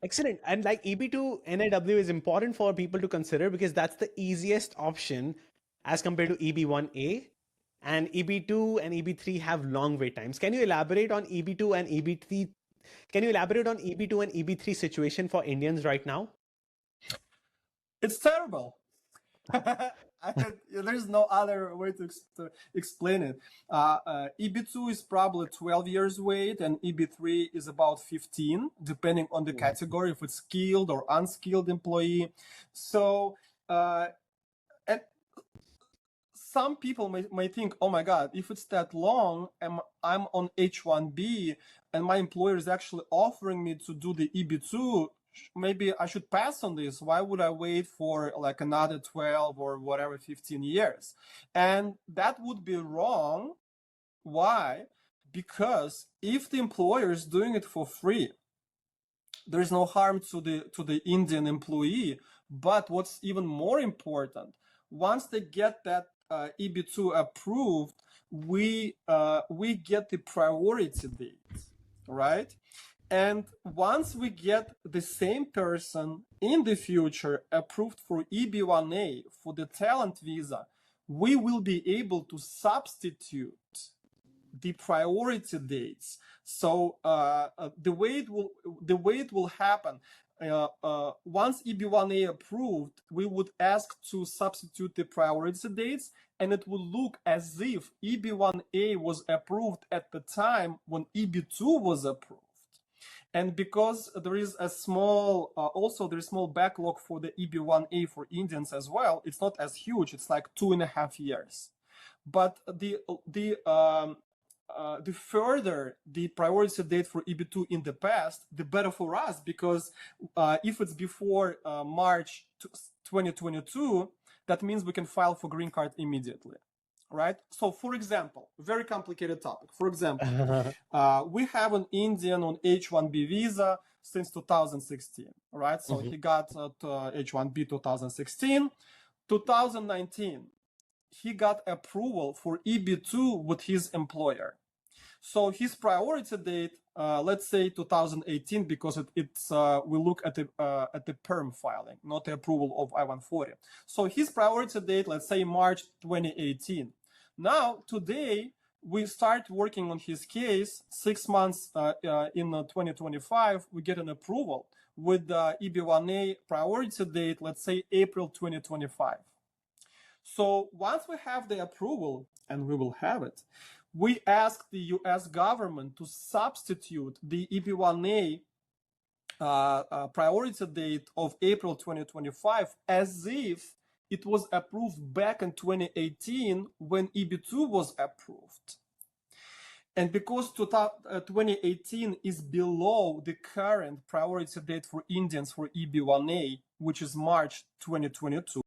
Excellent. And like EB2 NAW is important for people to consider because that's the easiest option as compared to EB1A. And EB2 and EB3 have long wait times. Can you elaborate on EB2 and EB3? Can you elaborate on EB2 and EB3 situation for Indians right now? It's terrible. There's no other way to explain it. EB2 is probably 12 years wait, and EB3 is about 15, depending on the category, if it's skilled or unskilled employee. So, and some people may think, oh my God, if it's that long, I'm on H1B, and my employer is actually offering me to do the EB2, maybe I should pass on this. Why would I wait for like another 12 or whatever 15 years? And that would be wrong. Why? Because if the employer is doing it for free, there's no harm to the Indian employee. But what's even more important, once they get that EB2 approved, we get the priority date, right? And once we get the same person in the future approved for EB1A, for the talent visa, we will be able to substitute the priority dates. So the way it will happen, once EB1A approved, we would ask to substitute the priority dates, and it would look as if EB1A was approved at the time when EB2 was approved. And because there is a small, also there's small backlog for the EB1A for Indians as well, it's not as huge. It's like 2.5 years. But the further the priority date for EB2 in the past, the better for us, because if it's before March 2022, that means we can file for green card immediately. Right? So, for example, very complicated topic. For example, we have an Indian on H-1B visa since 2016, right? So he got H-1B 2016. 2019, he got approval for EB-2 with his employer. So his priority date, let's say 2018, because we look at the perm filing, not the approval of I-140. So his priority date, let's say March 2018. Now, today, we start working on his case. 6 months in 2025, we get an approval with the EB1A priority date, let's say April 2025. So once we have the approval, and we will have it, we ask the US government to substitute the EB1A priority date of April 2025 as if it was approved back in 2018 when EB2 was approved. And because 2018 is below the current priority date for Indians for EB1A, which is March 2022,